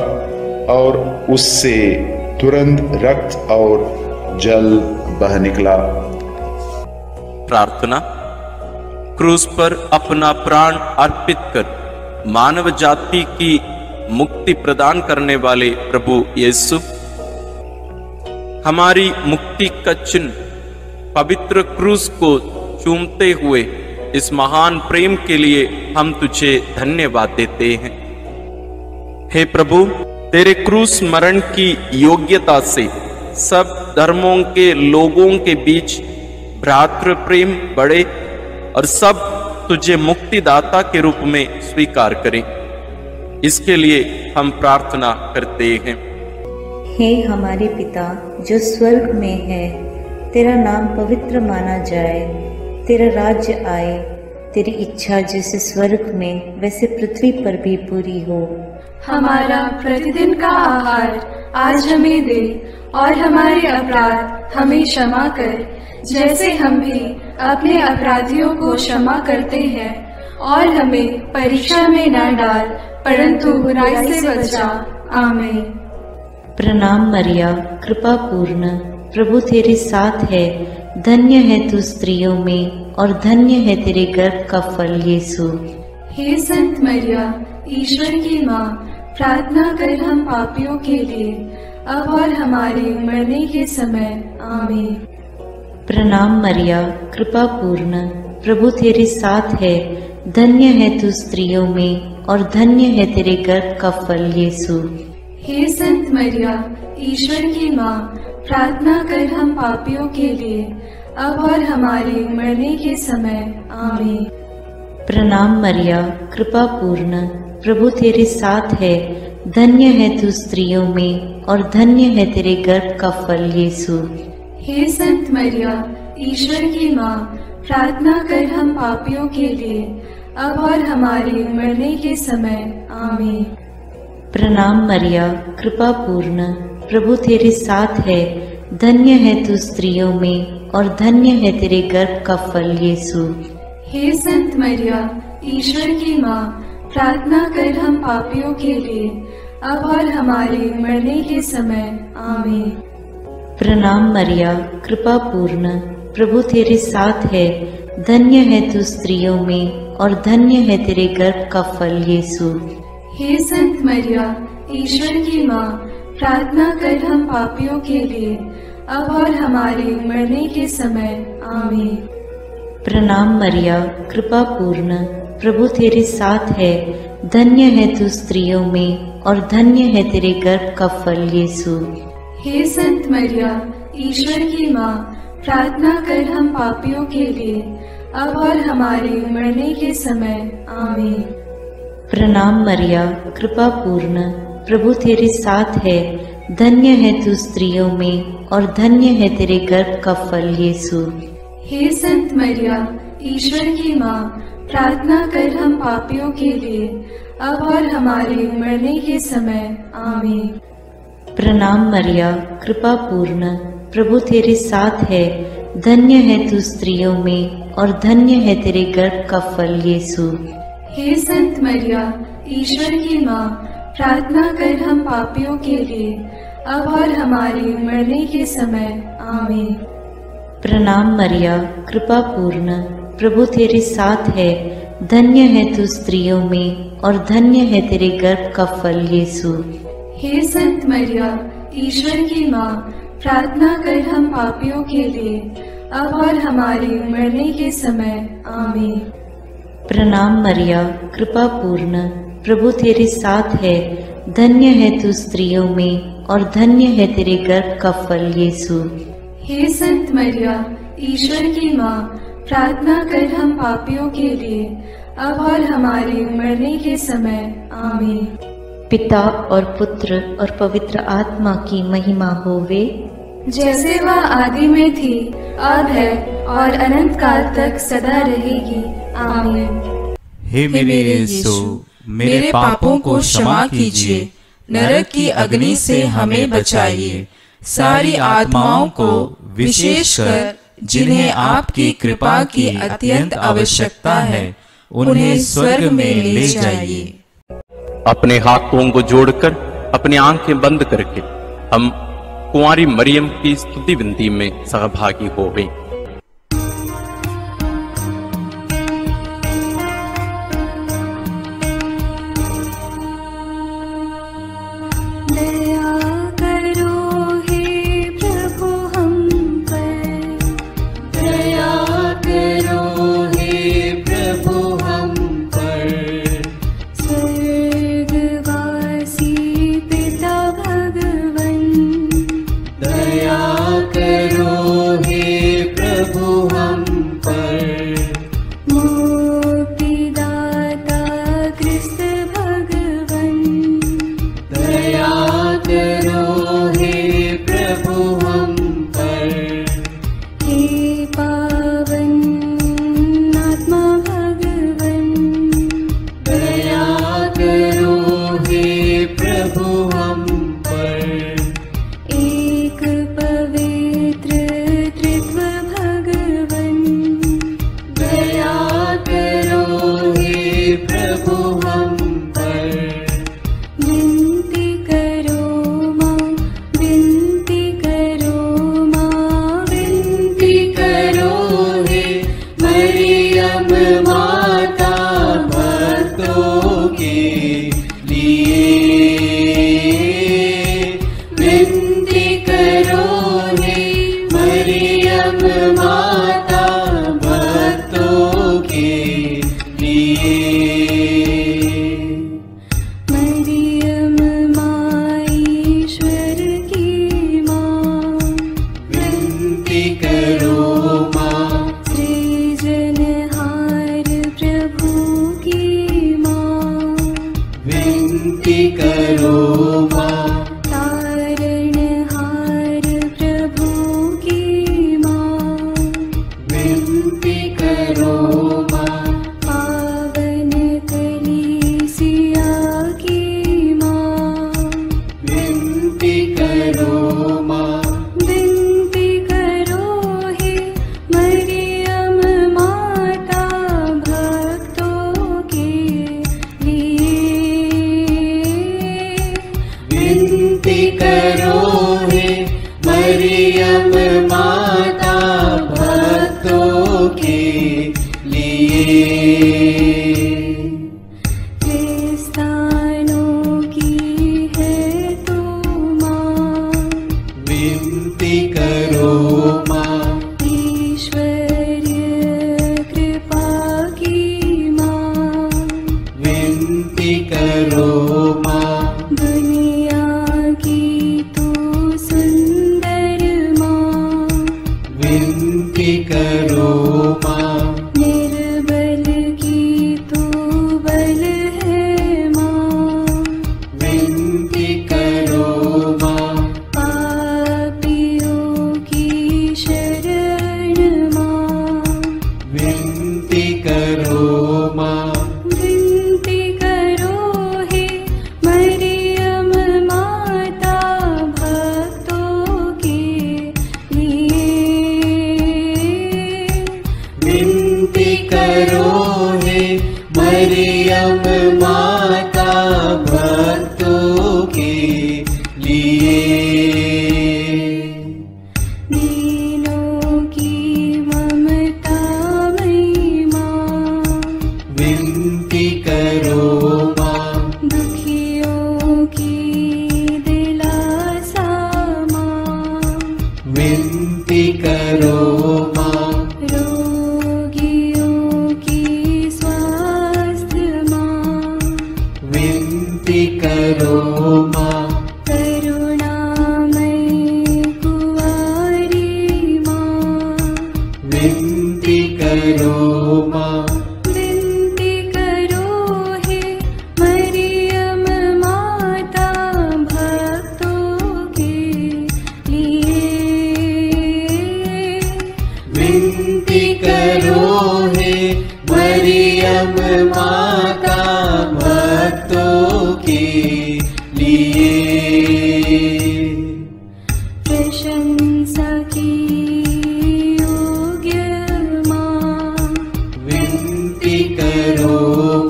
और उससे तुरंत रक्त और जल बह निकला। प्रार्थना। क्रूस पर अपना प्राण अर्पित कर मानव जाति की मुक्ति प्रदान करने वाले प्रभु यीशु, हमारी मुक्ति का चिन्ह पवित्र क्रूस को चूमते हुए इस महान प्रेम के लिए हम तुझे धन्यवाद देते हैं। हे प्रभु, तेरे क्रूस मरण की योग्यता से सब धर्मों के लोगों के बीच भ्रातृ प्रेम बढ़े और सब तुझे मुक्तिदाता के रूप में स्वीकार करें। इसके लिए हम प्रार्थना करते हैं। हे हमारे पिता जो स्वर्ग में है, तेरा नाम पवित्र माना जाए, तेरा राज्य आए, तेरी इच्छा जैसे स्वर्ग में वैसे पृथ्वी पर भी पूरी हो। हमारा प्रतिदिन का आहार आज हमें दे और हमारे अपराध हमें क्षमा कर, जैसे हम भी अपने अपराधियों को क्षमा करते हैं, और हमें परीक्षा में न डाल परंतु बुराई से बचा। आमीन। प्रणाम मरिया, कृपा पूर्ण, प्रभु तेरे साथ है, धन्य है तू स्त्रियों में और धन्य है तेरे गर्भ का फल यीशु। हे संत मरिया, ईश्वर की माँ, प्रार्थना कर हम पापियों के लिए, अब और हमारे मरने के समय। आमीन। प्रणाम मरिया, कृपा पूर्ण, प्रभु तेरे साथ है, धन्य है तू स्त्रियों में और धन्य है तेरे गर्भ का फल यीशु। हे संत मरिया, ईश्वर की माँ, प्रार्थना कर हम पापियों के लिए, अब और हमारे मरने के समय। आमीन। प्रणाम मरिया, कृपा पूर्ण, प्रभु तेरे साथ है, धन्य है तू स्त्रियों में और धन्य है तेरे गर्भ का फल यीशु। हे संत मरिया, ईश्वर की माँ, प्रार्थना कर हम पापियों के लिए, अब और हमारे मरने के समय। आमीन। प्रणाम मरिया, कृपा पूर्ण, प्रभु तेरे साथ है, धन्य है तू स्त्रियों में और धन्य है तेरे गर्भ का फल यीशु। हे संत मरिया, ईश्वर की माँ, प्रार्थना कर हम पापियों के लिए, अब और हमारे मरने के समय। आमीन। प्रणाम मरिया, कृपा पूर्ण, प्रभु तेरे साथ है, धन्य है तू स्त्रियों में और धन्य है तेरे गर्भ का फल यीशु। हे संत मरिया, ईश्वर की माँ, प्रार्थना कर हम पापियों के लिए, अब और हमारे मरने के समय। आमीन। प्रणाम मरिया, कृपा पूर्ण, प्रभु तेरे साथ है, धन्य है तू स्त्रियों में और धन्य है तेरे गर्भ का फल यीशु। हे संत मरिया, ईश्वर की माँ, प्रार्थना कर हम पापियों के लिए, अब और हमारे मरने के समय। आमीन। प्रणाम मरिया, कृपा पूर्ण, प्रभु तेरे साथ है, धन्य है तू स्त्रियों में और धन्य है तेरे गर्भ का फल यीशु। हे संत मरिया, ईश्वर की माँ, प्रार्थना कर हम पापियों के लिए, अब और हमारे मरने के समय। आमीन। प्रणाम मरिया, कृपा पूर्ण, प्रभु तेरे साथ है, धन्य है तू स्त्रियों में और धन्य है तेरे गर्भ का फल यीशु। हे संत मरिया, ईश्वर की माँ, प्रार्थना कर हम पापियों के लिए, अब और हमारे मरने के समय। आमीन। प्रणाम मरिया, कृपा पूर्ण, प्रभु तेरे साथ है, धन्य है तू स्त्रियों में और धन्य है तेरे गर्भ का फल यीशु। हे संत मरिया, ईश्वर की माँ, प्रार्थना कर हम पापियों के लिए, अब और हमारे मरने के समय। आमीन। प्रणाम मरिया, कृपा पूर्ण, प्रभु तेरे साथ है, धन्य है तू स्त्रियों में और धन्य है तेरे गर्भ का फल यीशु। हे संत मरिया, ईश्वर की माँ, प्रार्थना कर हम पापियों के लिए, अब और हमारे मरने के समय। आमीन। पिता और पुत्र और पवित्र आत्मा की महिमा होवे, जैसे वह आदि में थी, अब है और अनंत काल तक सदा रहेगी। आमीन। हे मेरे यीशु, मेरे पापों को क्षमा कीजिए, नरक की अग्नि से हमें बचाइए, सारी आत्माओं को विशेषकर जिन्हें आपकी कृपा की अत्यंत आवश्यकता है उन्हें स्वर्ग में ले जाइए। अपने हाथों को जोड़कर अपनी आंखें बंद करके हम कुंवारी मरियम की स्तुति विनती में सहभागी हो गए। करो हे मरियम माता। भक्तों के लिए। प्रशंसा की योग्य माँ, विनती करो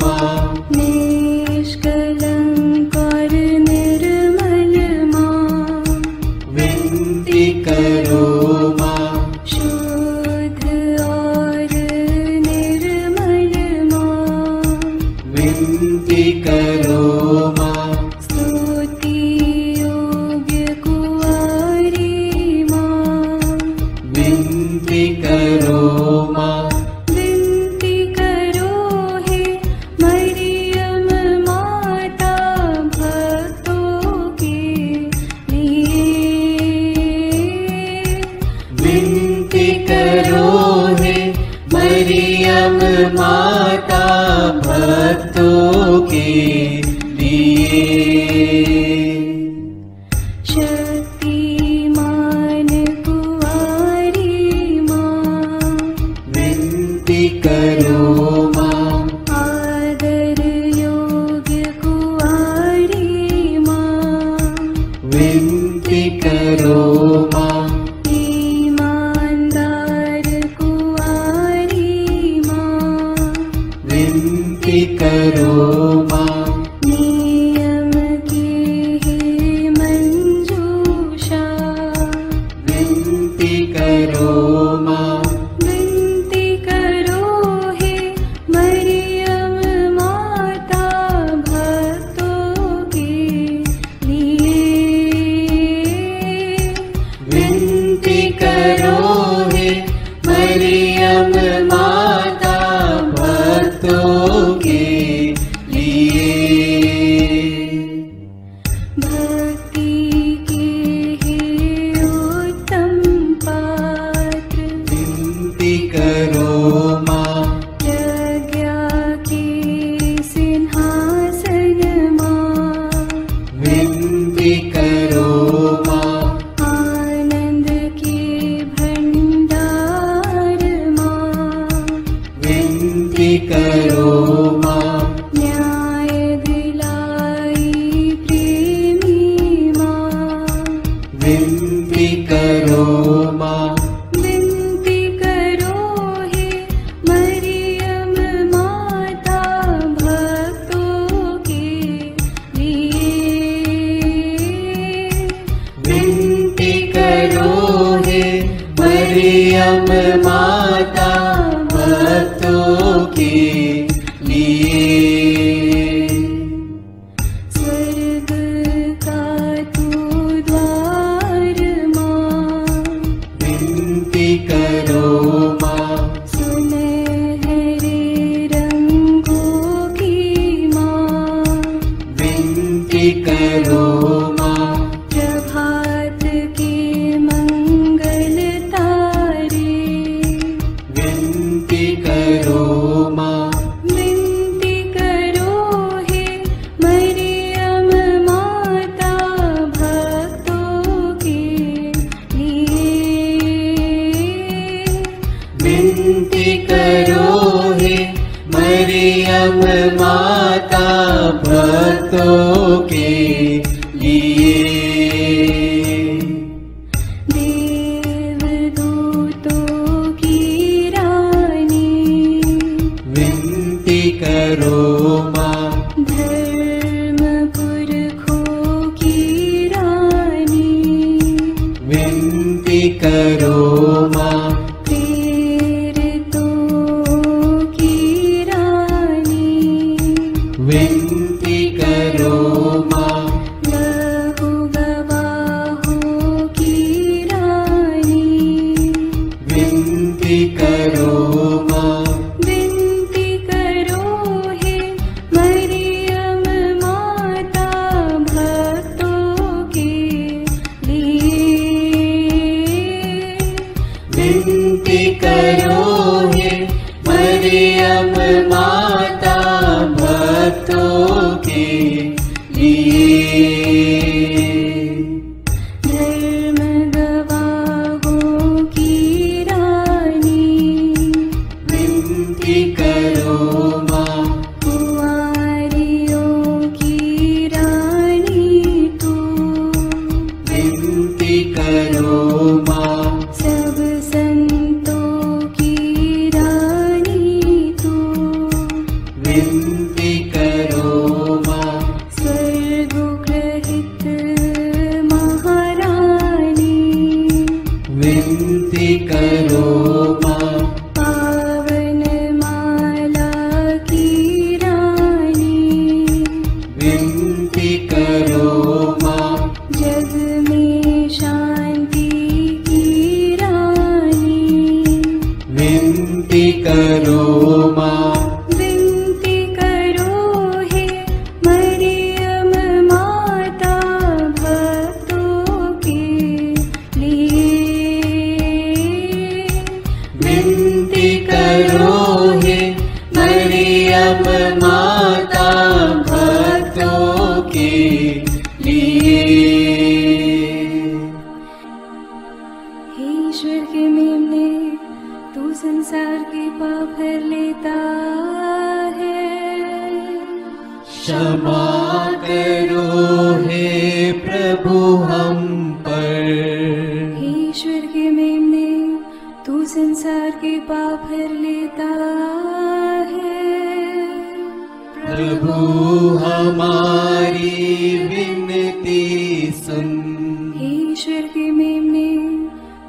माँ। निष्कलंक और निर्मल माँ, विनती करो माँ। शुद्ध और निर्मल माँ, विनती करो माँ। स्तुति योग्य कुंवारी माँ, विनती करो माँ। विनती करो हे मरियम माता भक्तों के लिए। विनती करो हे मरियम माता भक्तों के लिए। शक्तिमान कुंवारी माँ, विनती करो माँ। आदर योग्य कुंवारी माँ, विनती करो माँ। ईमानदार कुंवारी माँ, विनती करो माँ। नियम की है मंजूषा, विनती करो माँ। विनती करो हे मरियम माता भक्तों के लिए। विनती करो हे मरियम माता भक्तों के लिए। भक्ति के हे उत्तम पात्र, विनती करो माँ। प्रज्ञा के सिंहासन माँ, विनती करो माँ। आनंद के भंडार माँ, विनती करो माँ। न्याय दिलाई प्रेमी माँ, विनती करो माँ। विनती करो हे मरियम माता भक्तों के लिए। विनती करो हे मरियम माता भक्तों के लिए। स्वर्ग का तू द्वार माँ, विनती करो माँ। सुनहरे रंगों की माँ, विनती करो माँ। प्रभात के मंगल तारे, विनती करो माँ। विनती करो हे मरियम माता भक्तों के लिए। विनती करो हे मरियम माता भक्तों के लिए। देवदूतों की रानी, विनती करो माँ। धर्म पुरखों की रानी, विनती करो माँ। प्रेरितों की रानी, विनती करो माँ। लहू गवाहों की रानी, विनती करो माँ। विनती करो हे मरियम माता भक्तों के लिए। विनती करो हे मरियम माता भक्तों विनती करो माँ। स्वर्गोग्रहित महारानी विनती करो माँ। पावन माला की रानी विनती करो माँ। जग में शांति की रानी विनती करो माँ। विनती करो हे मरियम माता भक्तों के लिए। विनती करो हे मरियम माता भक्तों के लिए। हे ईश्वर के मेमने, तू संसार के पाप हर लेता है। क्षमा करो हे प्रभु हम पर। हे ईश्वर के मेमने, तू संसार के पाप हर लेता है। प्रभु हमारी विनती सुन। हे ईश्वर के मेमने,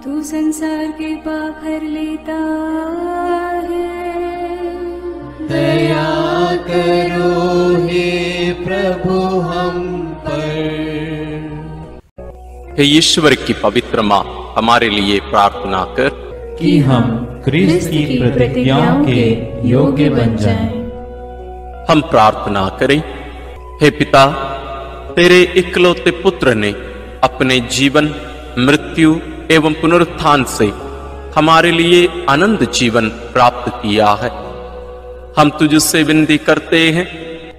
तू संसार के पाप हर लेता है। दया करो हे प्रभु हम पर। हे ईश्वर की पवित्र माँ, हमारे लिए प्रार्थना कर कि हम क्रिस्त की प्रतिज्ञाओं के योग्य बन जाएं। हम प्रार्थना करें। हे पिता, तेरे इकलौते पुत्र ने अपने जीवन, मृत्यु एवं पुनरुत्थान से हमारे लिए अनंत जीवन प्राप्त किया है। हम तुझसे विनती करते हैं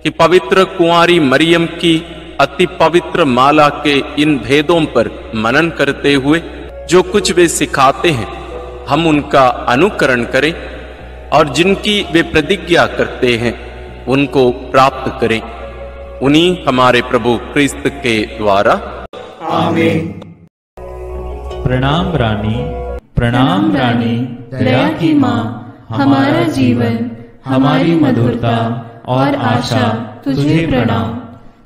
कि पवित्र कुंवारी मरियम की अति पवित्र माला के इन भेदों पर मनन करते हुए जो कुछ वे सिखाते हैं, हम उनका अनुकरण करें और जिनकी वे प्रतिज्ञा करते हैं उनको प्राप्त करें। उन्हीं हमारे प्रभु क्रिस्त के द्वारा। आमीन। प्रणाम रानी, प्रणाम रानी, दया की माँ, हमारा जीवन, हमारी मधुरता और आशा तुझे प्रणाम।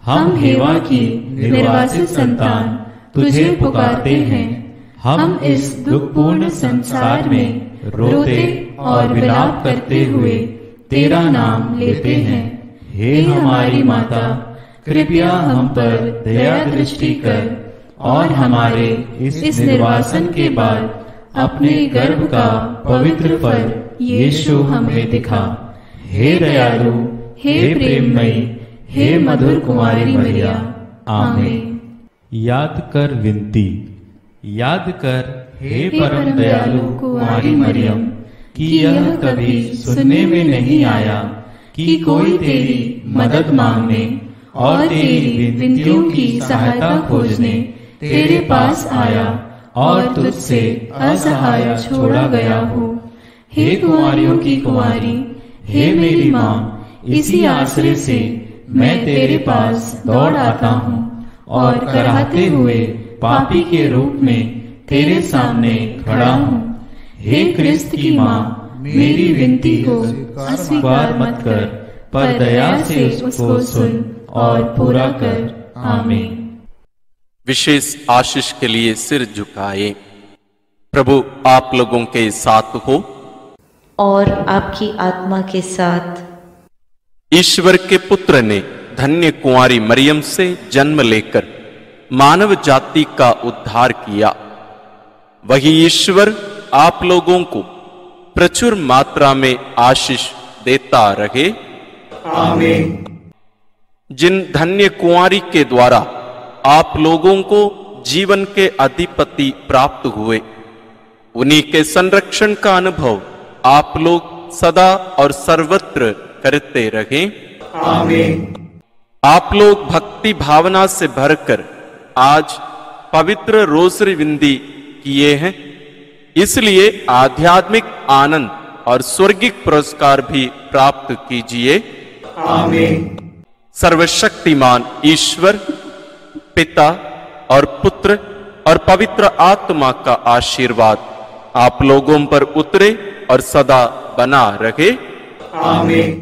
हम हेवा की निर्वासित संतान तुझे पुकारते हैं। हम इस दुखपूर्ण संसार में रोते और विलाप करते हुए तेरा नाम लेते हैं। हे हमारी माता, कृपया हम पर दया दृष्टि कर और हमारे इस निर्वासन के बाद अपने गर्भ का पवित्र फल यीशु हमें दिखा। हे दयालु, हे प्रेममयी, हे मधुर कुमारी मरिया। आमीन। याद कर विनती, याद कर हे परम दयालु कुमारी मरियम, कि यह कभी सुनने में नहीं आया कि कोई तेरी मदद मांगने और तेरी विनतियों की सहायता खोजने तेरे पास आया और तुझसे असहाय छोड़ा गया हो। हे कुंवारियों की कुंवारी, हे मेरी माँ, इसी आश्रय से मैं तेरे पास दौड़ आता हूँ और कराहते हुए पापी के रूप में तेरे सामने खड़ा हूँ। हे क्रिस्त की माँ, मेरी विनती को अस्वीकार मत कर, पर दया से उसको सुन और पूरा कर। आमीन। विशेष आशीष के लिए सिर झुकाए। प्रभु आप लोगों के साथ हो और आपकी आत्मा के साथ। ईश्वर के पुत्र ने धन्य कुंवारी मरियम से जन्म लेकर मानव जाति का उद्धार किया। वही ईश्वर आप लोगों को प्रचुर मात्रा में आशीष देता रहे। आमीन। जिन धन्य कुंवारी के द्वारा आप लोगों को जीवन के अधिपति प्राप्त हुए, उन्हीं के संरक्षण का अनुभव आप लोग सदा और सर्वत्र करते रहे। आमीन। आप लोग भक्ति भावना से भरकर आज पवित्र रोसरी विंदी किए हैं, इसलिए आध्यात्मिक आनंद और स्वर्गिक पुरस्कार भी प्राप्त कीजिए। आमीन। सर्वशक्तिमान ईश्वर पिता और पुत्र और पवित्र आत्मा का आशीर्वाद आप लोगों पर उतरे और सदा बना रहे। आमीन।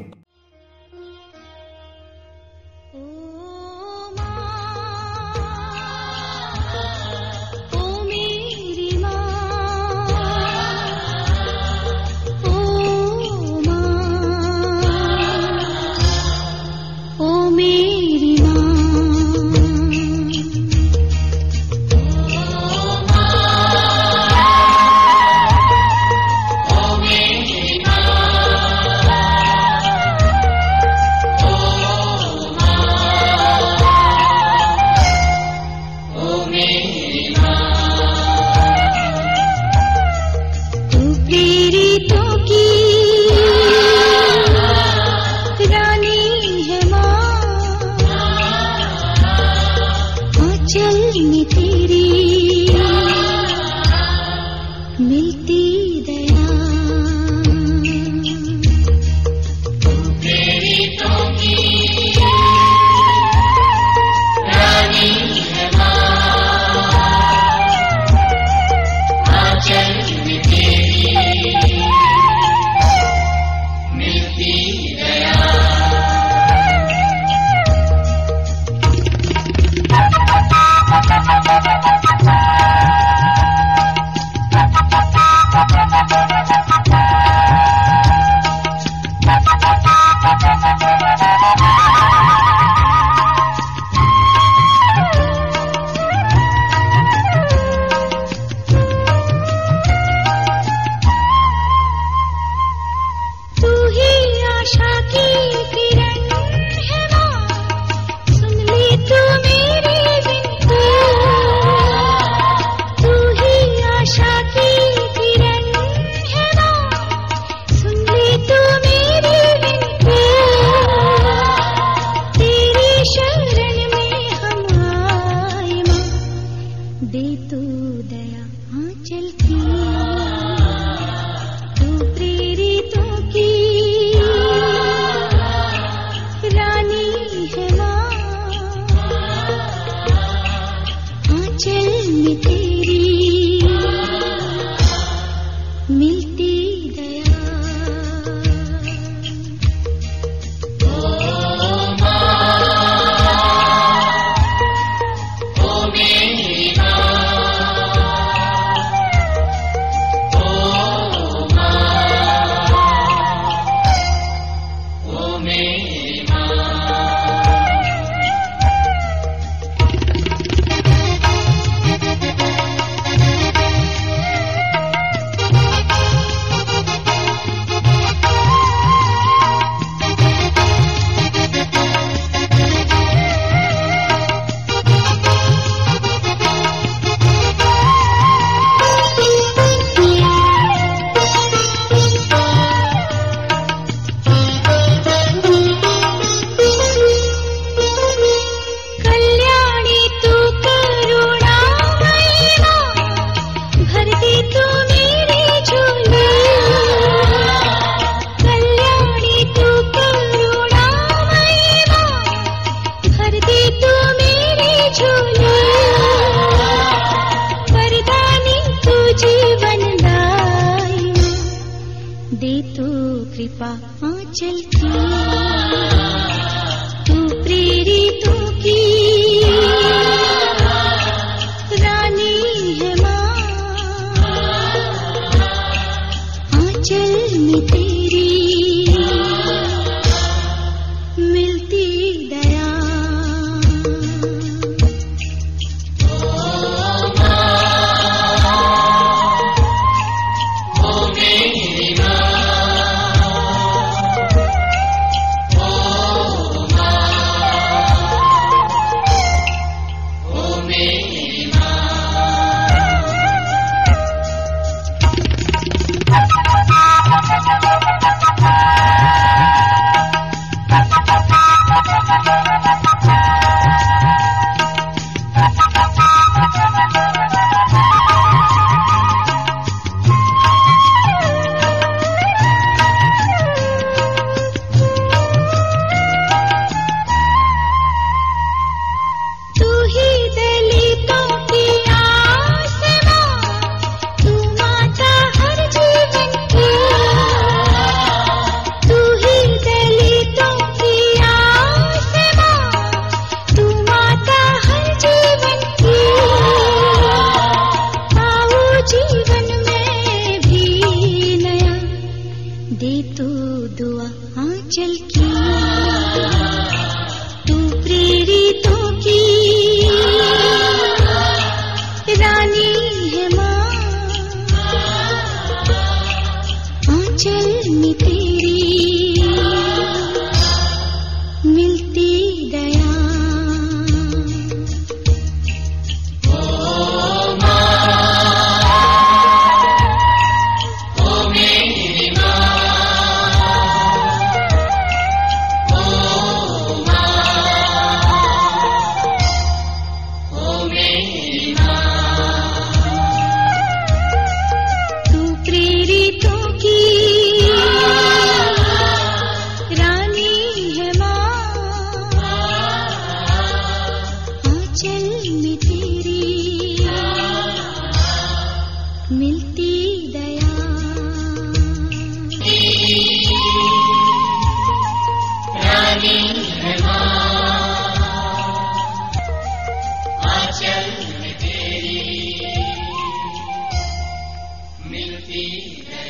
मिलती है।